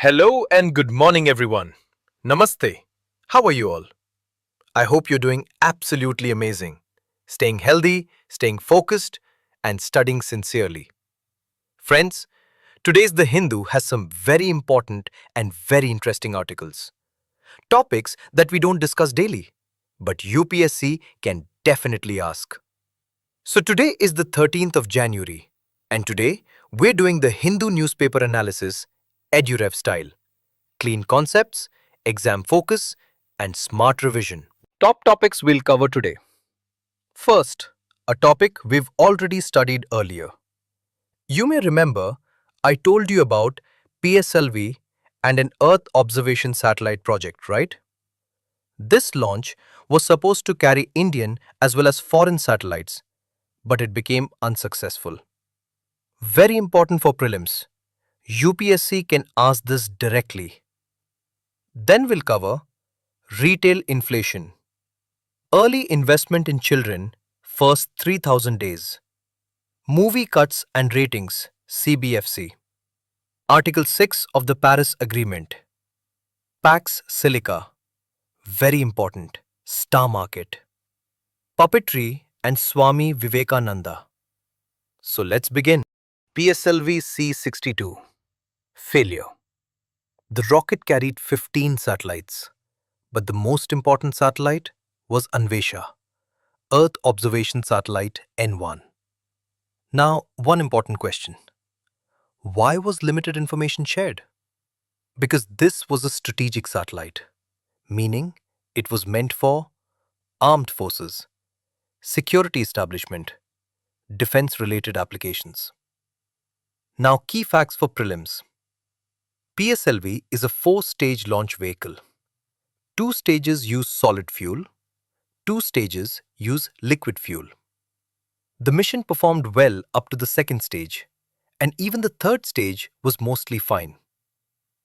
Hello and good morning, everyone. Namaste. How are you all? I hope you're doing absolutely amazing, staying healthy, staying focused, and studying sincerely. Friends, today's The Hindu has some very important and very interesting articles. Topics that we don't discuss daily, but UPSC can definitely ask. So today is the 13th of January, and today we're doing the Hindu newspaper analysis EduRev style. Clean concepts, exam focus, and smart revision. Top topics we'll cover today. First, a topic we've already studied earlier. You may remember I told you about PSLV and an Earth observation satellite project, right? This launch was supposed to carry Indian as well as foreign satellites, but it became unsuccessful. Very important for prelims. UPSC can ask this directly. Then we'll cover retail inflation, early investment in children, first 3000 days, movie cuts and ratings, CBFC, Article 6 of the Paris Agreement, Pax Silica, very important, star market, Puppetry and Swami Vivekananda. So let's begin. PSLV C-62, failure. The rocket carried 15 satellites, but the most important satellite was Anvesha, Earth Observation Satellite N1. Now, one important question. Why was limited information shared? Because this was a strategic satellite, meaning it was meant for armed forces, security establishment, defense-related applications. Now, key facts for prelims. PSLV is a 4-stage launch vehicle. 2 stages use solid fuel, 2 stages use liquid fuel. The mission performed well up to the 2nd stage, and even the 3rd stage was mostly fine.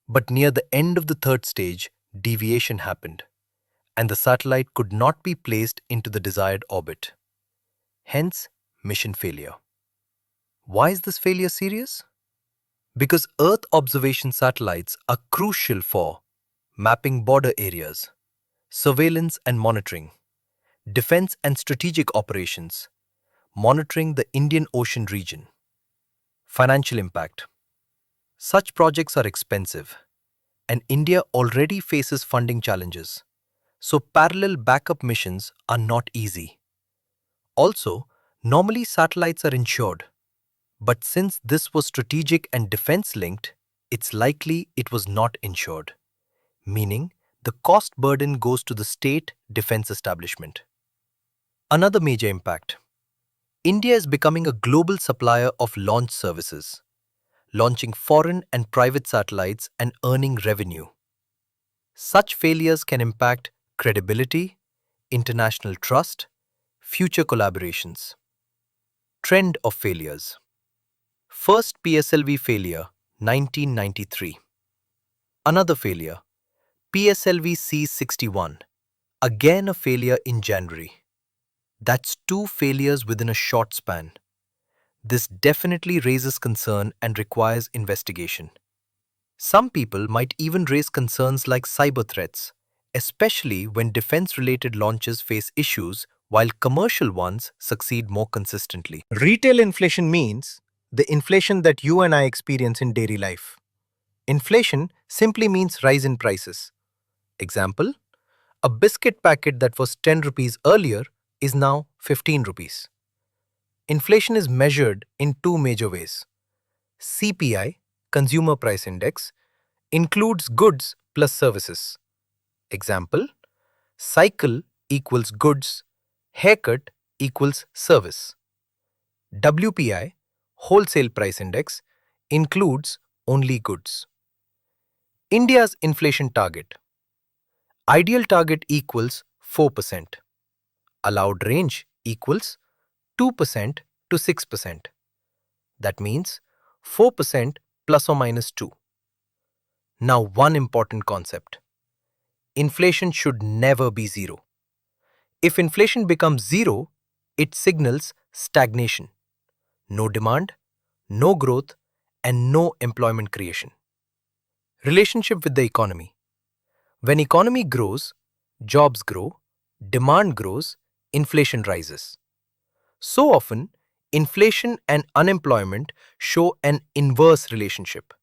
But near the end of the 3rd stage, deviation happened, and the satellite could not be placed into the desired orbit. Hence, mission failure. Why is this failure serious? Because Earth observation satellites are crucial for mapping border areas, surveillance and monitoring, defense and strategic operations, monitoring the Indian Ocean region. Financial impact. Such projects are expensive, and India already faces funding challenges, so parallel backup missions are not easy. Also, normally satellites are insured, but since this was strategic and defense-linked, it's likely it was not insured, meaning the cost burden goes to the state defense establishment. Another major impact. India is becoming a global supplier of launch services, launching foreign and private satellites and earning revenue. Such failures can impact credibility, international trust, future collaborations. Trend of failures. First PSLV failure, 1993. Another failure, PSLV C-61, again a failure in January. That's 2 failures within a short span. This definitely raises concern and requires investigation. Some people might even raise concerns like cyber threats, especially when defense-related launches face issues while commercial ones succeed more consistently. Retail inflation means the inflation that you and I experience in daily life. Inflation simply means rise in prices. Example, a biscuit packet that was 10 rupees earlier is now 15 rupees. Inflation is measured in 2 major ways. CPI, Consumer Price Index, includes goods plus services. Example, cycle equals goods, haircut equals service. WPI, Wholesale Price Index, includes only goods. India's inflation target. Ideal target equals 4%. Allowed range equals 2% to 6%. That means 4% plus or minus 2. Now, one important concept. Inflation should never be zero. If inflation becomes zero, it signals stagnation. No demand, no growth, and no employment creation. Relationship with the economy. When economy grows, jobs grow, demand grows, inflation rises. So often, inflation and unemployment show an inverse relationship.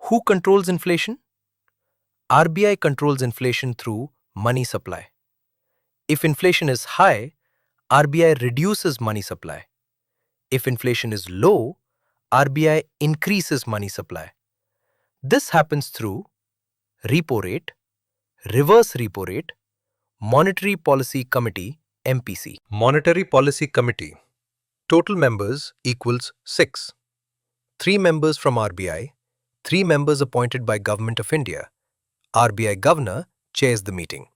Who controls inflation? RBI controls inflation through money supply. If inflation is high, RBI reduces money supply. If inflation is low, RBI increases money supply. This happens through repo rate, reverse repo rate, Monetary Policy Committee MPC. Monetary Policy Committee. Total members equals 6. 3 members from RBI, 3 members appointed by Government of India. RBI Governor chairs the meeting.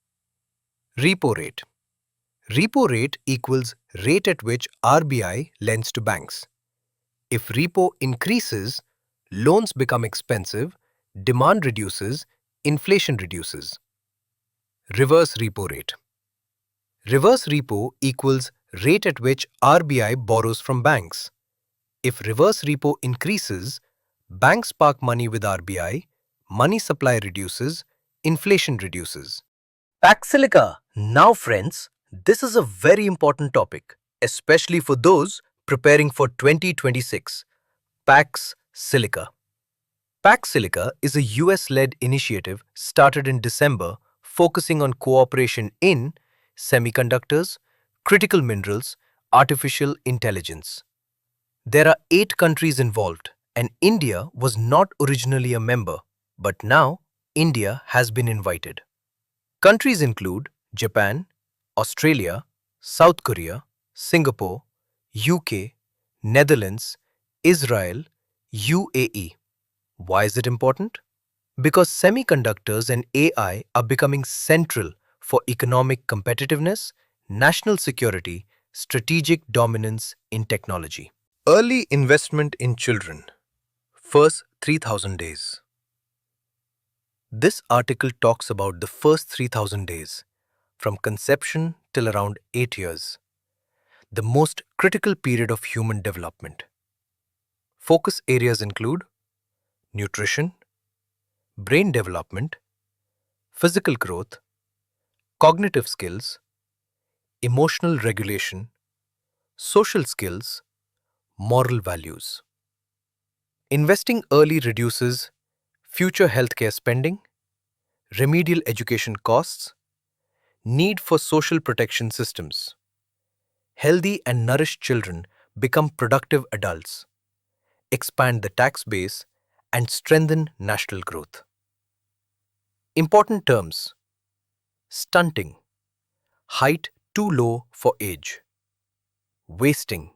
Repo rate. Repo rate equals rate at which RBI lends to banks. If repo increases, loans become expensive, demand reduces, inflation reduces. Reverse repo rate. Reverse repo equals rate at which RBI borrows from banks. If reverse repo increases, banks park money with RBI, money supply reduces, inflation reduces. Pax Silica. Now friends, this is a very important topic, especially for those preparing for 2026. Pax Silica. Pax Silica is a US-led initiative started in December focusing on cooperation in semiconductors, critical minerals, artificial intelligence. There are 8 countries involved and India was not originally a member, but now India has been invited. Countries include Japan, Australia, South Korea, Singapore, UK, Netherlands, Israel, UAE. Why is it important? Because semiconductors and AI are becoming central for economic competitiveness, national security, strategic dominance in technology. Early investment in children. First 3,000 days. This article talks about the first 3,000 days, from conception till around 8 years, the most critical period of human development. Focus areas include nutrition, brain development, physical growth, cognitive skills, emotional regulation, social skills, moral values. Investing early reduces future healthcare spending, remedial education costs, need for social protection systems. Healthy and nourished children become productive adults, expand the tax base, and strengthen national growth. Important terms: stunting, height too low for age; wasting,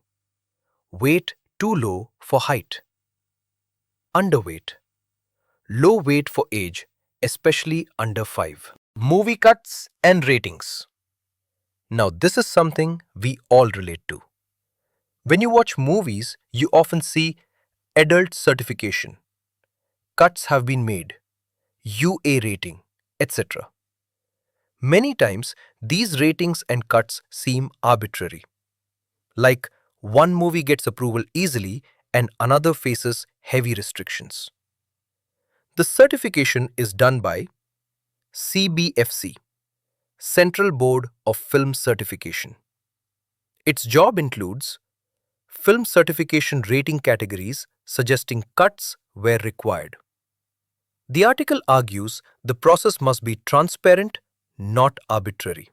weight too low for height; underweight, low weight for age, especially under 5. Movie cuts and ratings. Now, this is something we all relate to. When you watch movies, you often see adult certification, cuts have been made, UA rating, etc. Many times, these ratings and cuts seem arbitrary. Like one movie gets approval easily and another faces heavy restrictions. The certification is done by CBFC, Central Board of Film Certification. Its job includes film certification rating categories suggesting cuts where required. The article argues the process must be transparent, not arbitrary.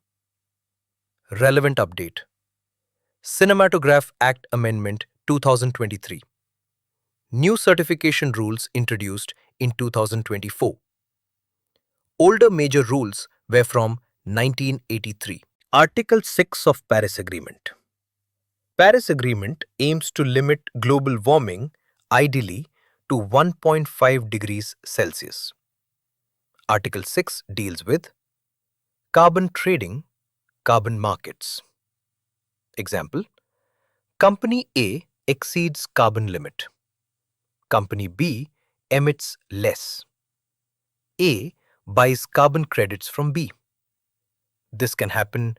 Relevant update. Cinematograph Act Amendment 2023. New certification rules introduced in 2024. Older major rules were from 1983. Article 6 of Paris Agreement. Paris Agreement aims to limit global warming, ideally, to 1.5 degrees Celsius. Article 6 deals with carbon trading, carbon markets. Example: Company A exceeds carbon limit. Company B emits less. A buys carbon credits from B. This can happen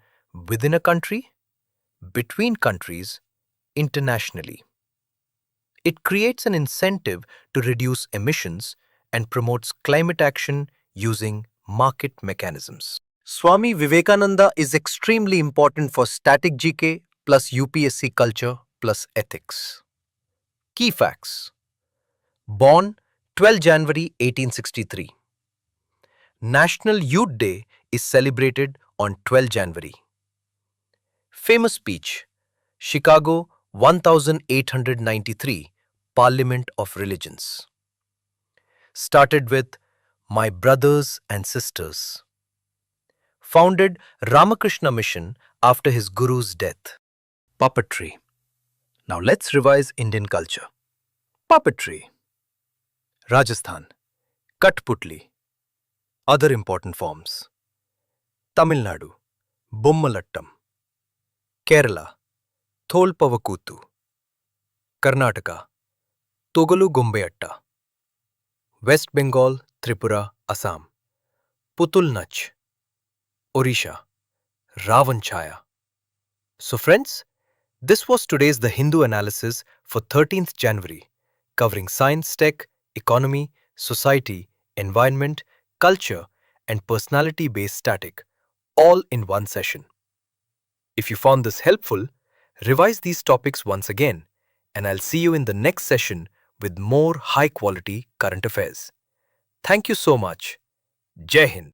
within a country, between countries, internationally. It creates an incentive to reduce emissions and promotes climate action using market mechanisms. Swami Vivekananda is extremely important for static GK plus UPSC culture plus ethics. Key facts. Born 12 January 1863. National Youth Day is celebrated on 12 January. Famous speech. Chicago 1893, Parliament of Religions. Started with My Brothers and Sisters. Founded Ramakrishna Mission after his guru's death. Puppetry. Now let's revise Indian culture. Puppetry. Rajasthan. Kathputli. Other important forms. Tamil Nadu. Bommalattam. Kerala. Tholpavakutu. Karnataka. Togalu Gombeyatta. West Bengal, Tripura, Assam. Putul Nach. Odisha. Ravanchaya. So friends, this was today's The Hindu analysis for 13th January, covering science, tech, economy, society, environment, culture, and personality-based static, all in one session. If you found this helpful, revise these topics once again, and I'll see you in the next session with more high-quality current affairs. Thank you so much. Jai Hind.